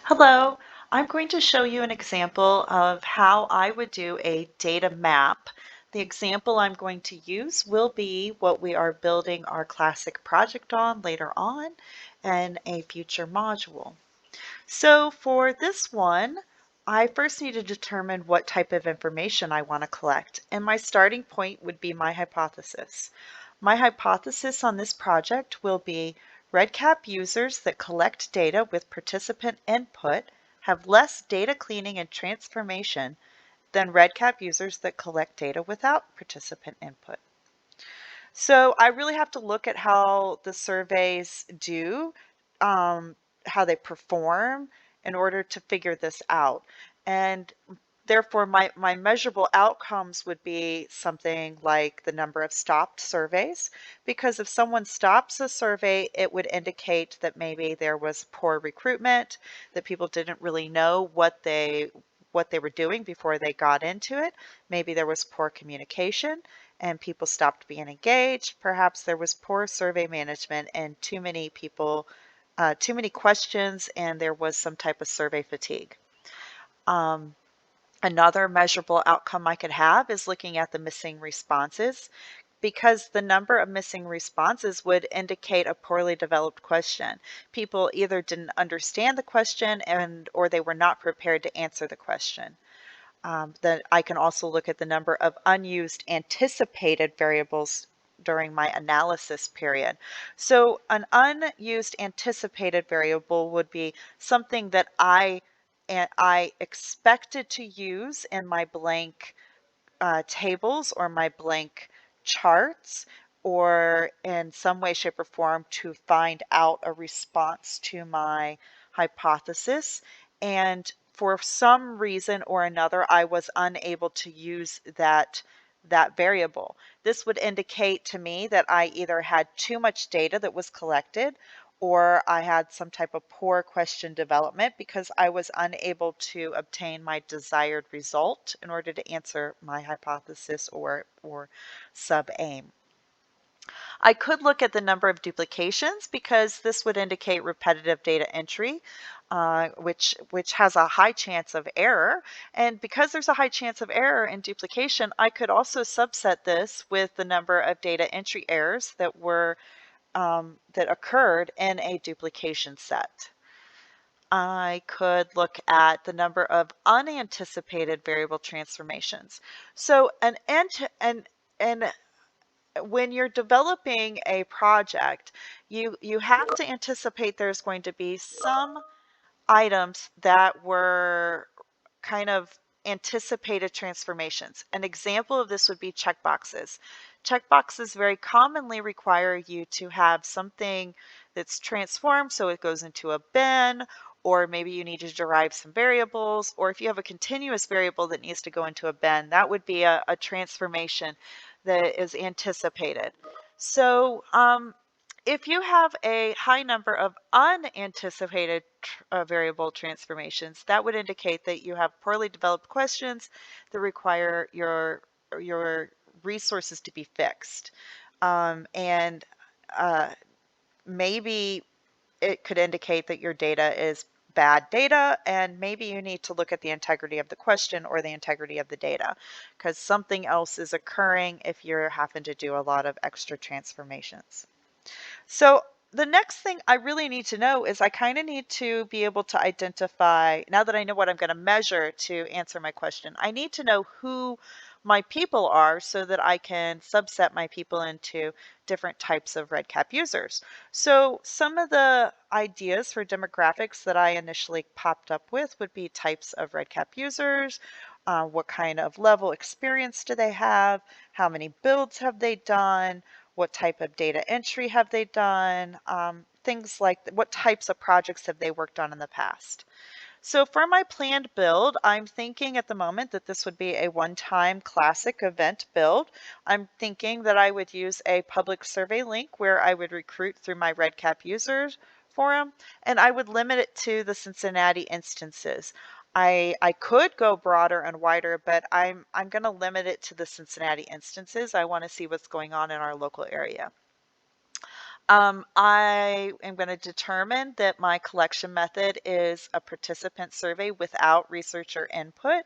Hello, I'm going to show you an example of how I would do a data map. The example I'm going to use will be what we are building our classic project on later on in a future module. So for this one, I first need to determine what type of information I want to collect, and my starting point would be my hypothesis. My hypothesis on this project will be REDCap users that collect data with participant input have less data cleaning and transformation than REDCap users that collect data without participant input. So I really have to look at how the surveys do, um, how they perform in order to figure this out. And therefore, my measurable outcomes would be something like the number of stopped surveys, because if someone stops a survey, it would indicate that maybe there was poor recruitment, that people didn't really know what they were doing before they got into it. Maybe there was poor communication and people stopped being engaged. Perhaps there was poor survey management and too many people, too many questions, and there was some type of survey fatigue. Another measurable outcome I could have is looking at the missing responses, because the number of missing responses would indicate a poorly developed question. People either didn't understand the question or they were not prepared to answer the question. Then I can also look at the number of unused anticipated variables during my analysis period. So an unused anticipated variable would be something that I expected to use in my blank tables or my blank charts, or in some way, shape, or form to find out a response to my hypothesis. And for some reason or another, I was unable to use that variable. This would indicate to me that I either had too much data that was collected, or I had some type of poor question development because I was unable to obtain my desired result in order to answer my hypothesis or sub-aim. I could look at the number of duplications, because this would indicate repetitive data entry, which has a high chance of error. And because there's a high chance of error and duplication, I could also subset this with the number of data entry errors that occurred in a duplication set. I could look at the number of unanticipated variable transformations. So and when you're developing a project, you have to anticipate there's going to be some items that were kind of anticipated transformations. An example of this would be checkboxes. Checkboxes very commonly require you to have something that's transformed, so it goes into a bin, or maybe you need to derive some variables, or if you have a continuous variable that needs to go into a bin, that would be a transformation that is anticipated. So if you have a high number of unanticipated variable transformations, that would indicate that you have poorly developed questions that require your resources to be fixed. And maybe it could indicate that your data is bad data, and maybe you need to look at the integrity of the question or the integrity of the data, because something else is occurring if you're having to do a lot of extra transformations. So the next thing I really need to know is I kind of need to be able to identify, now that I know what I'm going to measure to answer my question, I need to know who my people are so that I can subset my people into different types of REDCap users. So some of the ideas for demographics that I initially popped up with would be types of REDCap users, what kind of level experience do they have, how many builds have they done, what type of data entry have they done, things like what types of projects have they worked on in the past. So for my planned build, I'm thinking at the moment that this would be a one-time classic event build. I'm thinking that I would use a public survey link where I would recruit through my REDCap users forum, and I would limit it to the Cincinnati instances. I could go broader and wider, but I'm going to limit it to the Cincinnati instances. I want to see what's going on in our local area. I am going to determine that my collection method is a participant survey without researcher input.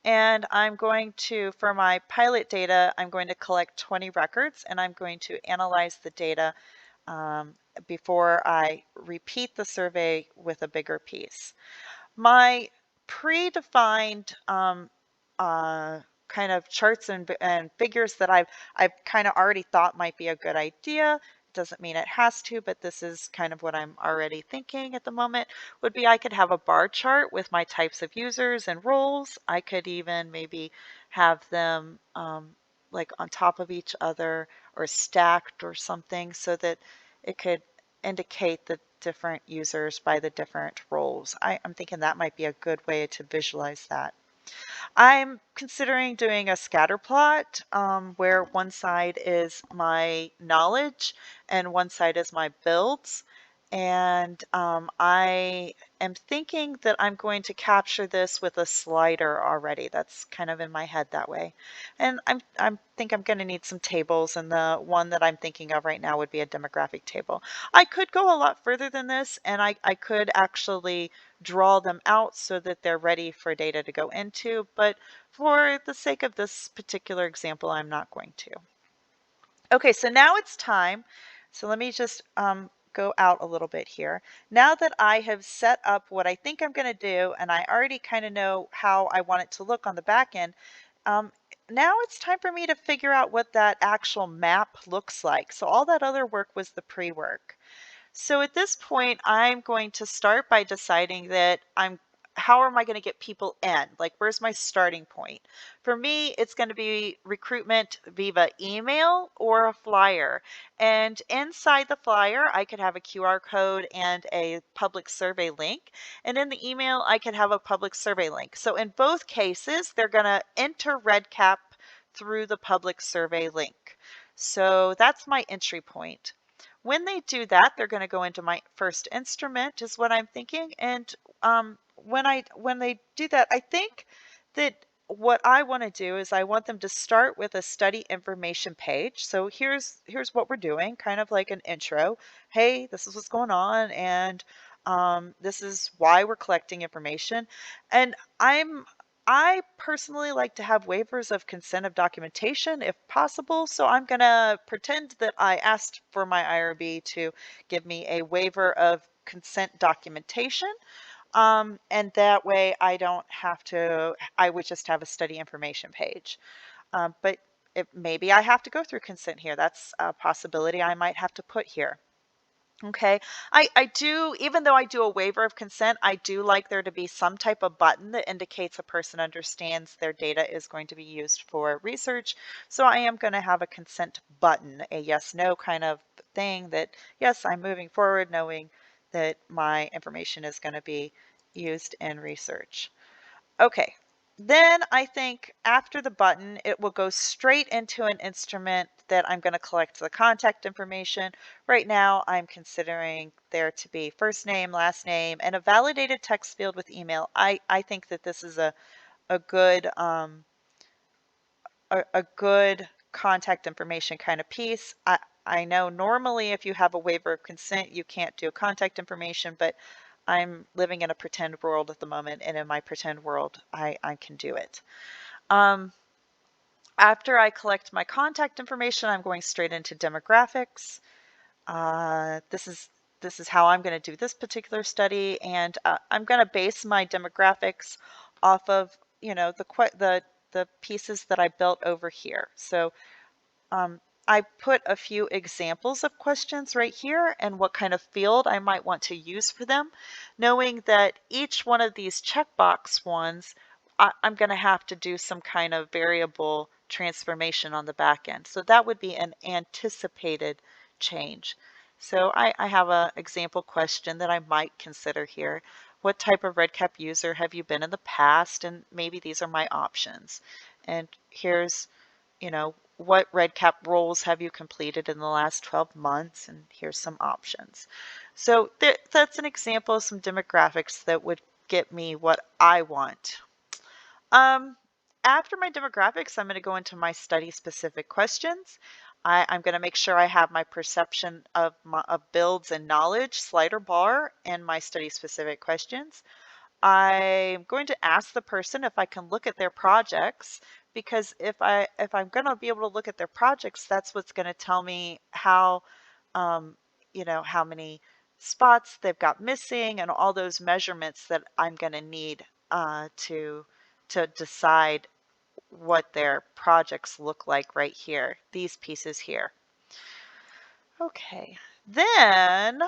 And I'm going to, for my pilot data, I'm going to collect 20 records and I'm going to analyze the data um, before I repeat the survey with a bigger piece. My predefined uh, kind of charts and figures that I've kind of already thought might be a good idea. Doesn't mean it has to, but this is kind of what I'm already thinking at the moment, would be I could have a bar chart with my types of users and roles. I could even maybe have them like on top of each other or stacked or something so that it could indicate the different users by the different roles. I'm thinking that might be a good way to visualize that. I'm considering doing a scatter plot where one side is my knowledge and one side is my builds. And I am thinking that I'm going to capture this with a slider already. That's kind of in my head that way. And I think I'm going to need some tables, and the one that I'm thinking of right now would be a demographic table. I could go a lot further than this, and I could actually draw them out so that they're ready for data to go into, but for the sake of this particular example, I'm not going to. Okay, so now it's time. So let me just go out a little bit here. Now that I have set up what I think I'm going to do, and I already kind of know how I want it to look on the back end, um, now it's time for me to figure out what that actual map looks like. So all that other work was the pre-work. So at this point, I'm going to start by deciding that how am I going to get people in? Like, where's my starting point? For me, it's going to be recruitment via email or a flyer. And inside the flyer, I could have a QR code and a public survey link. And in the email, I could have a public survey link. So in both cases, they're going to enter REDCap through the public survey link. So that's my entry point. When they do that, they're going to go into my first instrument is what I'm thinking. And when they do that, I think that what I want to do is I want them to start with a study information page. So here's what we're doing, kind of like an intro. Hey, this is what's going on, and this is why we're collecting information. And I personally like to have waivers of consent of documentation if possible, so I'm going to pretend that I asked for my IRB to give me a waiver of consent documentation. And that way I don't have to, I would just have a study information page. But maybe I have to go through consent here. That's a possibility I might have to put here. Okay, I do, even though I do a waiver of consent, I do like there to be some type of button that indicates a person understands their data is going to be used for research. So I am going to have a consent button, a yes, no kind of thing that, yes, I'm moving forward knowing that my information is going to be used in research. Okay, then I think after the button, it will go straight into an instrument that I'm going to collect the contact information. Right now, I'm considering there to be first name, last name, and a validated text field with email. I think that this is a good a good contact information kind of piece. I know normally if you have a waiver of consent, you can't do contact information, but I'm living in a pretend world at the moment, and in my pretend world, I can do it. After I collect my contact information, I'm going straight into demographics. This is how I'm going to do this particular study, and I'm going to base my demographics off of the pieces that I built over here. So I put a few examples of questions right here and what kind of field I might want to use for them, knowing that each one of these checkbox ones, I'm going to have to do some kind of variable transformation on the back end. So that would be an anticipated change. So I have an example question that I might consider here. What type of REDCap user have you been in the past? And maybe these are my options. And here's what REDCap roles have you completed in the last 12 months? And here's some options. So that's an example of some demographics that would get me what I want. After my demographics, I'm going to go into my study specific questions. I'm going to make sure I have my perception of builds and knowledge slider bar and my study specific questions. I'm going to ask the person if I can look at their projects, because if I'm going to be able to look at their projects, that's what's going to tell me how, um, how many spots they've got missing and all those measurements that I'm going to need to decide what their projects look like right here, these pieces here. Okay, then,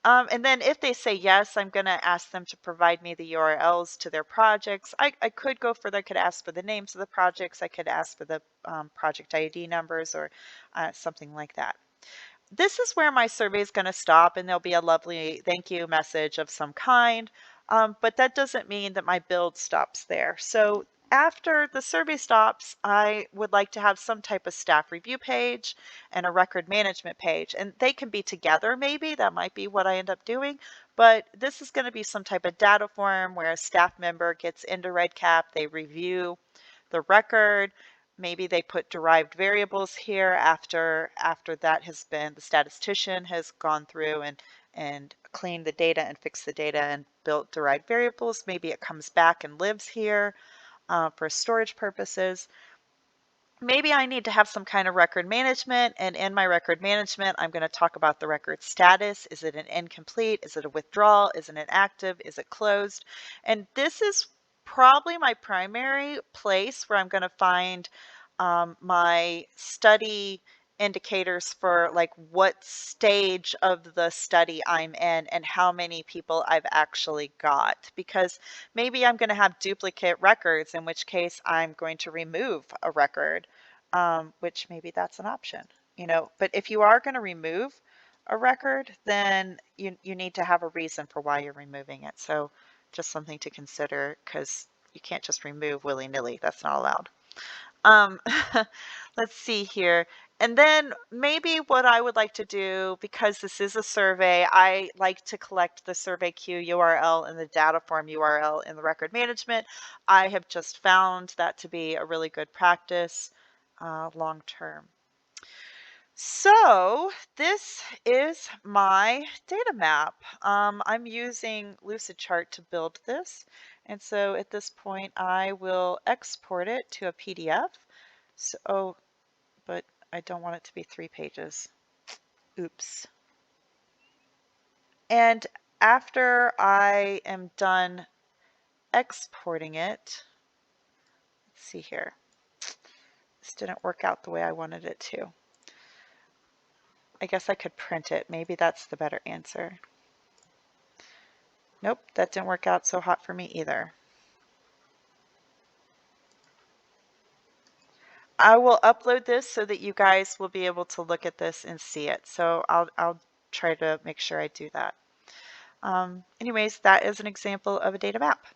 and then if they say yes, I'm going to ask them to provide me the URLs to their projects. I could go further. I could ask for the names of the projects. I could ask for the project ID numbers or something like that. This is where my survey is going to stop, and there'll be a lovely thank you message of some kind. But that doesn't mean that my build stops there. So after the survey stops, I would like to have some type of staff review page and a record management page. And they can be together, maybe. That might be what I end up doing. But this is going to be some type of data form where a staff member gets into REDCap, they review the record. Maybe they put derived variables here after that has been, the statistician has gone through and cleaned the data and fixed the data and built derived variables. Maybe it comes back and lives here for storage purposes. Maybe I need to have some kind of record management, and in my record management, I'm going to talk about the record status. Is it an incomplete? Is it a withdrawal? Is it inactive? Is it closed? And this is probably my primary place where I'm going to find my study indicators for like what stage of the study I'm in and how many people I've actually got, because maybe I'm going to have duplicate records, in which case I'm going to remove a record, which maybe that's an option, but if you are going to remove a record, then you need to have a reason for why you're removing it. So just something to consider, because you can't just remove willy-nilly. That's not allowed. Um, let's see here. And then maybe what I would like to do, because this is a survey, I like to collect the survey queue URL and the data form URL in the record management. I have just found that to be a really good practice long term. So this is my data map. I'm using Lucidchart to build this. And so at this point, I will export it to a PDF. So, oh, but I don't want it to be 3 pages. Oops. And after I am done exporting it, let's see here. This didn't work out the way I wanted it to. I guess I could print it. Maybe that's the better answer. Nope, that didn't work out so hot for me either. I will upload this so that you guys will be able to look at this and see it. So I'll try to make sure I do that. Anyways, that is an example of a data map.